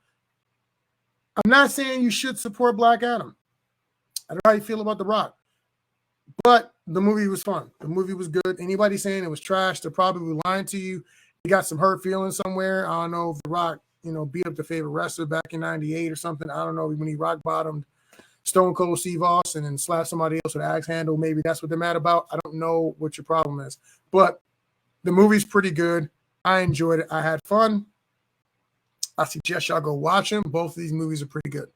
Speaker 1: I'm not saying you should support Black Adam. I don't know how you feel about The Rock, but the movie was fun. The movie was good. Anybody saying it was trash, they're probably lying to you. You got some hurt feelings somewhere. I don't know if The Rock, beat up the favorite wrestler back in '98 or something. I don't know, when he rock bottomed Stone Cold Steve Austin and slapped somebody else with an axe handle. Maybe that's what they're mad about. I don't know what your problem is, but the movie's pretty good. I enjoyed it. I had fun. I suggest y'all go watch them. Both of these movies are pretty good.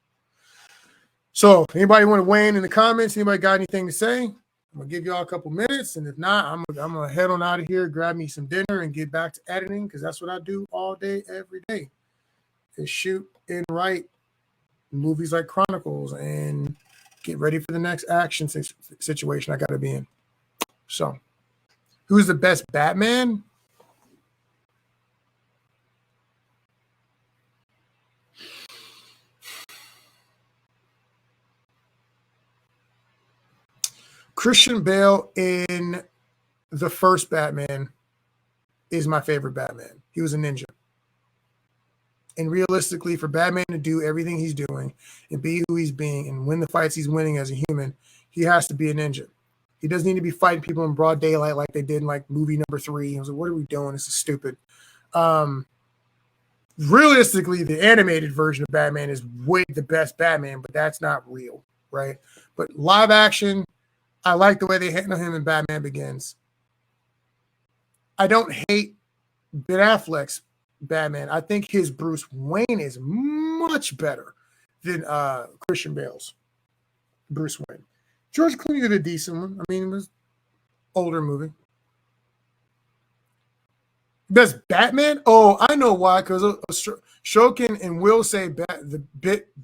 Speaker 1: So anybody want to weigh in the comments? Anybody got anything to say? I'm going to give y'all a couple minutes. And if not, I'm going to head on out of here, grab me some dinner, and get back to editing, because that's what I do all day, every day, is shoot and write movies like Chronicles and get ready for the next action situation I got to be in. So who's the best Batman? Christian Bale in the first Batman is my favorite Batman. He was a ninja. And realistically, for Batman to do everything he's doing and be who he's being and win the fights he's winning as a human, he has to be a ninja. He doesn't need to be fighting people in broad daylight like they did in like movie number 3. I was like, what are we doing? This is stupid. Realistically, the animated version of Batman is way the best Batman, but that's not real, right? But live action, I like the way they handle him in Batman Begins. I don't hate Ben Affleck's Batman. I think his Bruce Wayne is much better than Christian Bale's Bruce Wayne. George Clooney did a decent one. I mean, it was an older movie. Best Batman? Oh, I know why. Because Shokin and Will say Ben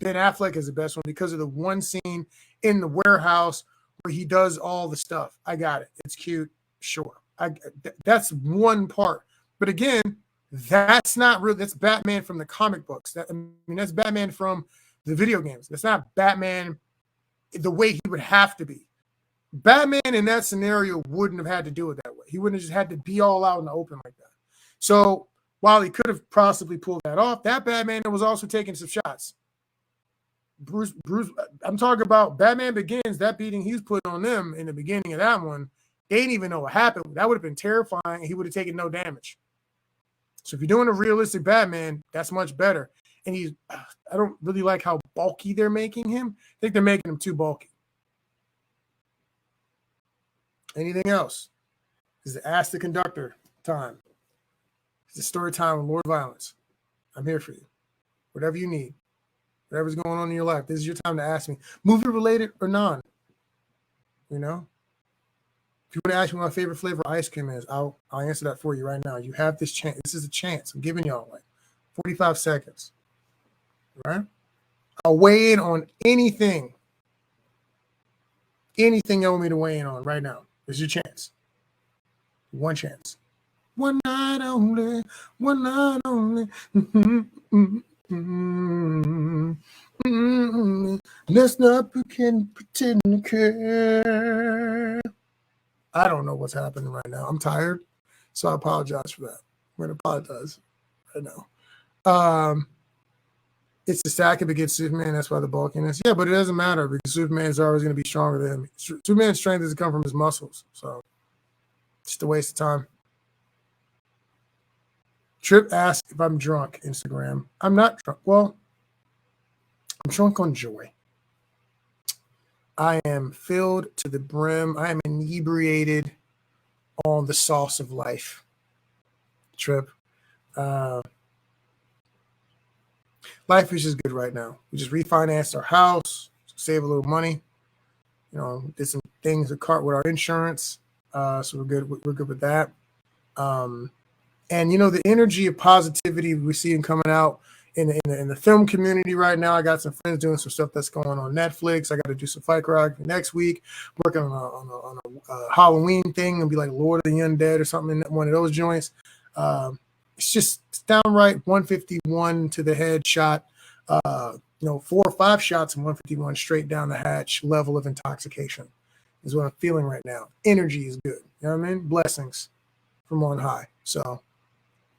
Speaker 1: Affleck is the best one because of the one scene in the warehouse where he does all the stuff. I got it. It's cute. Sure. That's one part. But again, that's not real. That's Batman from the comic books. That's Batman from the video games. That's not Batman the way he would have to be. Batman in that scenario wouldn't have had to do it that way. He wouldn't have just had to be all out in the open like that. So while he could have possibly pulled that off, that Batman was also taking some shots. Bruce, I'm talking about Batman Begins, that beating he was putting on them in the beginning of that one, they didn't even know what happened. That would have been terrifying, and he would have taken no damage. So if you're doing a realistic Batman, that's much better. and I don't really like how bulky they're making him. I think they're making him too bulky. Anything else? This is Ask the Conductor time. It's the story time with Lord Violence. I'm here for you. Whatever you need, whatever's going on in your life, this is your time to ask me. Movie related or non, you know? If you want to ask me what my favorite flavor of ice cream is, I'll answer that for you right now. You have this chance. This is a chance. I'm giving y'all like 45 seconds. All right? I'll weigh in on anything. Anything you want me to weigh in on right now. This is your chance. One chance. One night only. One night only. Let's not pretend to care. I don't know what's happening right now. I'm tired, so I apologize for that. I'm going to apologize right now. It's the stacking against Superman. That's why the bulkiness. Yeah, but it doesn't matter because Superman is always going to be stronger than him. Superman's strength doesn't come from his muscles, so it's just a waste of time. Trip asks if I'm drunk. Instagram. I'm not drunk. Well, I'm drunk on joy. I am filled to the brim. I am inebriated on the sauce of life. Trip. Life is just good right now. We just refinanced our house, save a little money. You know, did some things with our insurance. So we're good. We're good with that. And you know, the energy of positivity we're seeing coming out in the film community right now. I got some friends doing some stuff that's going on Netflix. I got to do some fight choreography next week. Working on a Halloween thing and be like Lord of the Undead or something in one of those joints. It's just downright 151 to the head shot. 4 or 5 shots and 151 straight down the hatch level of intoxication is what I'm feeling right now. Energy is good. You know what I mean? Blessings from on high. So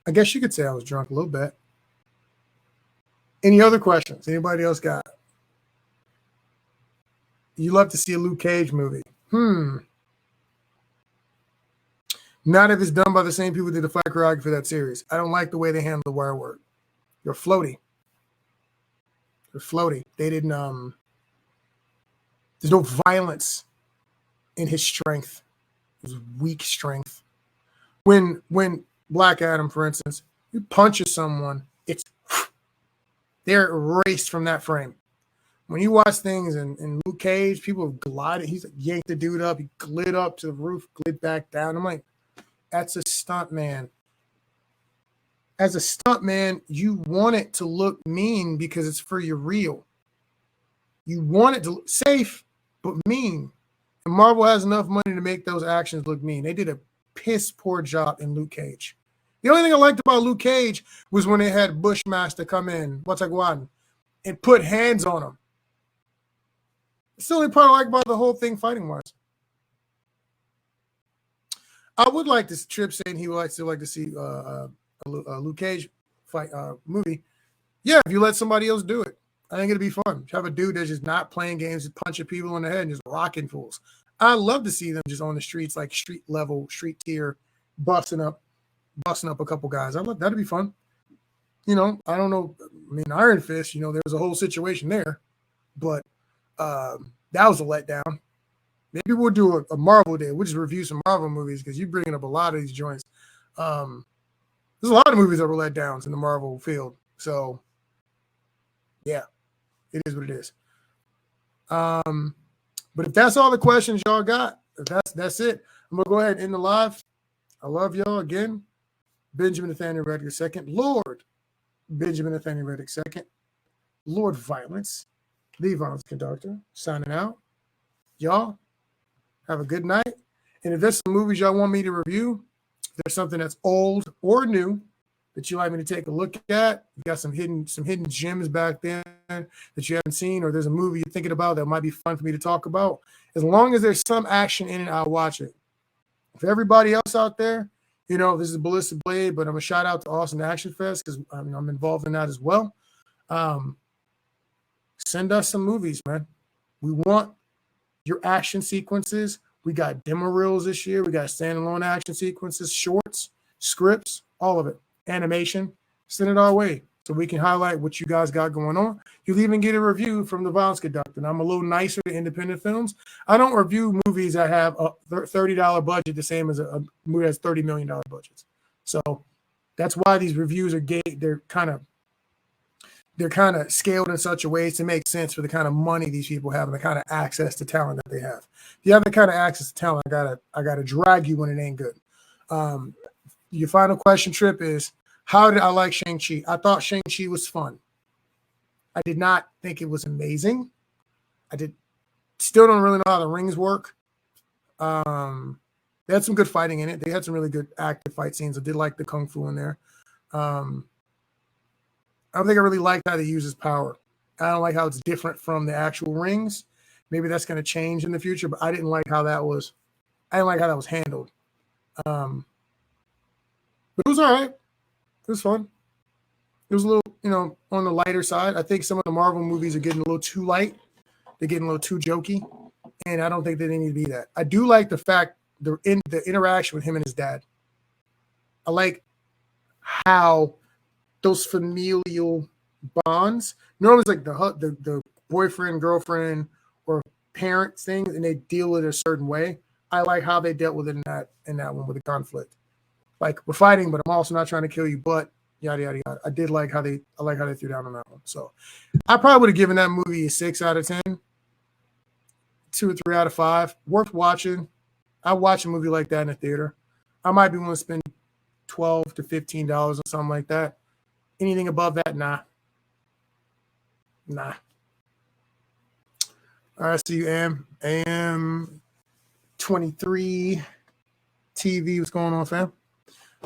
Speaker 1: I guess you could say I was drunk a little bit. Any other questions? Anybody else got? You love to see a Luke Cage movie. Not if it's done by the same people who did the fight choreography for that series. I don't like the way they handle the wire work. They're floaty. They didn't there's no violence in his strength. His weak strength. When Black Adam, for instance, he punches someone, they're erased from that frame. When you watch things in Luke Cage, people have glided. He's yanked the dude up. He glid up to the roof, glid back down. I'm like, that's a stunt man. As a stunt man, you want it to look mean because it's for your real. You want it to look safe, but mean. And Marvel has enough money to make those actions look mean. They did a piss poor job in Luke Cage. The only thing I liked about Luke Cage was when they had Bushmaster come in, Wataguan, and put hands on him. It's the only part I like about the whole thing fighting-wise. I would like this Trip saying he would still like to see a Luke Cage fight movie. Yeah, if you let somebody else do it, I think it'd be fun. Have a dude that's just not playing games, just punching people in the head and just rocking fools. I love to see them just on the streets, like street level, street tier, busting up a couple guys. That'd be fun. You know, I don't know. I mean, Iron Fist, you know, there was a whole situation there, but that was a letdown. Maybe we'll do a Marvel day. We'll just review some Marvel movies because you're bringing up a lot of these joints. There's a lot of movies that were letdowns in the Marvel field. So, yeah, it is what it is. But if that's all the questions y'all got, that's it. I'm going to go ahead and end the live. I love y'all again. Benjamin Nathaniel Reddick II. Lord Benjamin Nathaniel Reddick II. Lord Violence. The Violence Conductor. Signing out. Y'all have a good night. And if there's some movies y'all want me to review, if there's something that's old or new that you like me to take a look at, you got some hidden gems back there that you haven't seen, or there's a movie you're thinking about that might be fun for me to talk about, as long as there's some action in it, I'll watch it. For everybody else out there, you know, this is Ballista Blade, but I'm a shout out to Austin Action Fest because I'm involved in that as well. Send us some movies, man. We want your action sequences. We got demo reels this year. We got standalone action sequences, shorts, scripts, all of it. Animation. Send it our way. so we can highlight what you guys got going on. You'll even get a review from the Violence Conductor. And I'm a little nicer to independent films. I don't review movies that have a $30 budget, the same as a movie that has $30 million budgets. So that's why these reviews are they're kind of scaled in such a way to make sense for the kind of money these people have and the kind of access to talent that they have. If you have the kind of access to talent, I gotta drag you when it ain't good. Your final question, Trip, is how did I like Shang-Chi? I thought Shang-Chi was fun. I did not think it was amazing. Still don't really know how the rings work. They had some good fighting in it. They had some really good active fight scenes. I did like the kung fu in there. I don't think I really liked how they use his power. I don't like how it's different from the actual rings. Maybe that's going to change in the future, but I didn't like how that was. I didn't like how that was handled. But it was all right. It was fun. It was a little, on the lighter side. I think some of the Marvel movies are getting a little too light. They're getting a little too jokey, and I don't think they need to be that. I do like the fact the interaction with him and his dad. I like how those familial bonds. Normally, it's like the boyfriend, girlfriend, or parent thing, and they deal with it a certain way. I like how they dealt with it in that one with the conflict. Like, we're fighting, but I'm also not trying to kill you, but yada yada yada. I like how they threw down on that one. So I probably would have given that movie a 6 out of 10, 2 or 3 out of 5. Worth watching. I watch a movie like that in a theater. I might be willing to spend $12 to $15 or something like that. Anything above that, nah. All right, see you, AM 23 TV. What's going on, fam?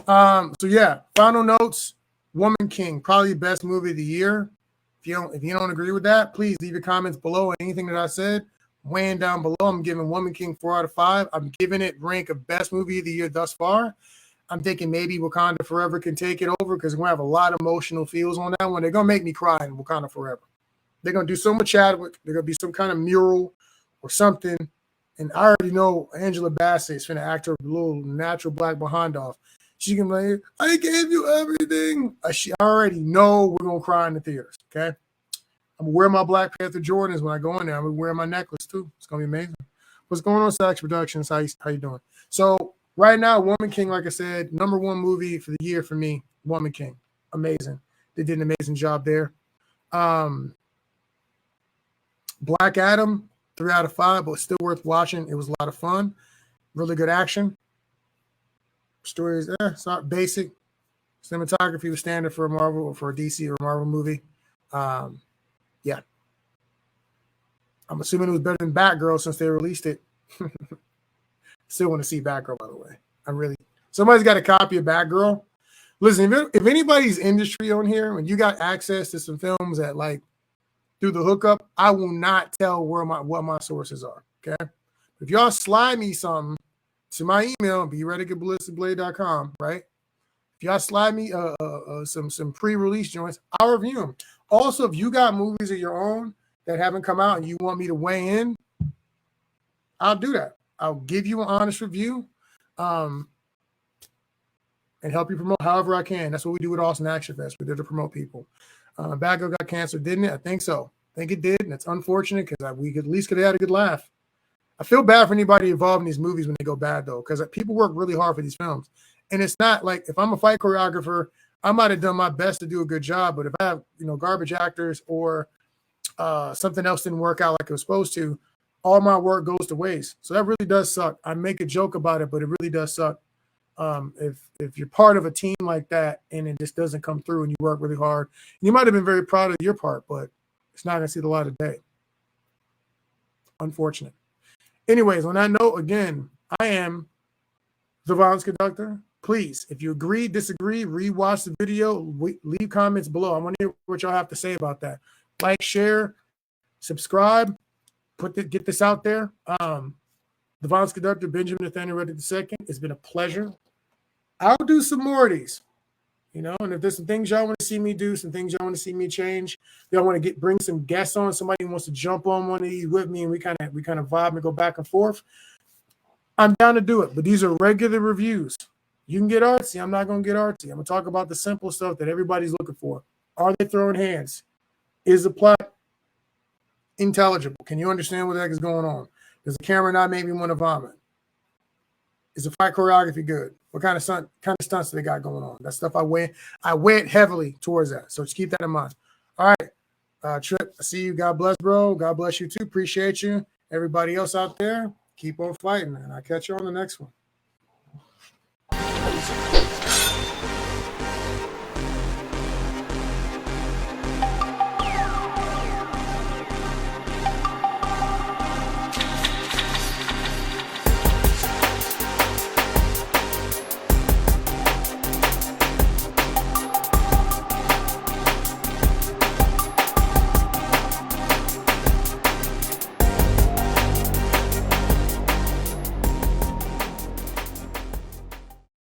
Speaker 1: So yeah, final notes. Woman King, probably the best movie of the year. If you don't agree with that, please leave your comments below. Anything that I said, weighing down below. I'm giving Woman King 4 out of 5. I'm giving it rank of best movie of the year thus far. I'm thinking maybe Wakanda Forever can take it over because we're gonna have a lot of emotional feels on that one. They're gonna make me cry in Wakanda Forever. They're gonna do so much Chadwick. They're gonna be some kind of mural or something. And I already know Angela Bassett is gonna act her little natural black behind off. She can be like, I gave you everything. I already know we're going to cry in the theaters, okay? I'm going to wear my Black Panther Jordans when I go in there. I'm going to wear my necklace, too. It's going to be amazing. What's going on, Sax Productions? How you doing? So right now, Woman King, like I said, number 1 movie for the year for me, Woman King. Amazing. They did an amazing job there. Black Adam, 3 out of 5, but still worth watching. It was a lot of fun. Really good action. Stories, it's not basic. Cinematography was standard for a Marvel or for a DC or a Marvel movie. Yeah. I'm assuming it was better than Batgirl since they released it. Still want to see Batgirl, by the way. Somebody's got a copy of Batgirl. Listen, if anybody's industry on here, when you got access to some films that like through the hookup, I will not tell what my sources are. Okay. If y'all slide me something to my email, bereadygoodballisticblade.com, right? If y'all slide me some pre-release joints, I'll review them. Also, if you got movies of your own that haven't come out and you want me to weigh in, I'll do that. I'll give you an honest review and help you promote however I can. That's what we do with Austin Action Fest. We're there to promote people. Bad Girl got canceled, didn't it? I think so. I think it did, and it's unfortunate because we at least could have had a good laugh. I feel bad for anybody involved in these movies when they go bad, though, because people work really hard for these films. And it's not like if I'm a fight choreographer, I might have done my best to do a good job. But if I have, garbage actors or something else didn't work out like it was supposed to, all my work goes to waste. So that really does suck. I make a joke about it, but it really does suck. If you're part of a team like that and it just doesn't come through and you work really hard, you might have been very proud of your part, but it's not going to see the light of day. Unfortunate. Anyways, on that note, again, I am the Violence Conductor. Please, if you agree, disagree, rewatch the video, leave comments below. I want to hear what y'all have to say about that. Like, share, subscribe, get this out there. The Violence Conductor, Benjamin Nathaniel Reddick II. It's been a pleasure. I'll do some more of these, and if there's some things y'all want to see me do, some things y'all want to see me change, y'all want to bring some guests on, somebody wants to jump on one of these with me and we kind of vibe and go back and forth, I'm down to do it. But these are regular reviews. You can get artsy. I'm not going to get artsy. I'm going to talk about the simple stuff that everybody's looking for. Are they throwing hands? Is the plot intelligible? Can you understand what the heck is going on? Does the camera not make me want to vomit? Is the fight choreography good? What kind of stunts do they got going on? That stuff I went heavily towards that. So just keep that in mind. All right, Trip, I see you. God bless, bro. God bless you too. Appreciate you. Everybody else out there, keep on fighting, and I'll catch you on the next one.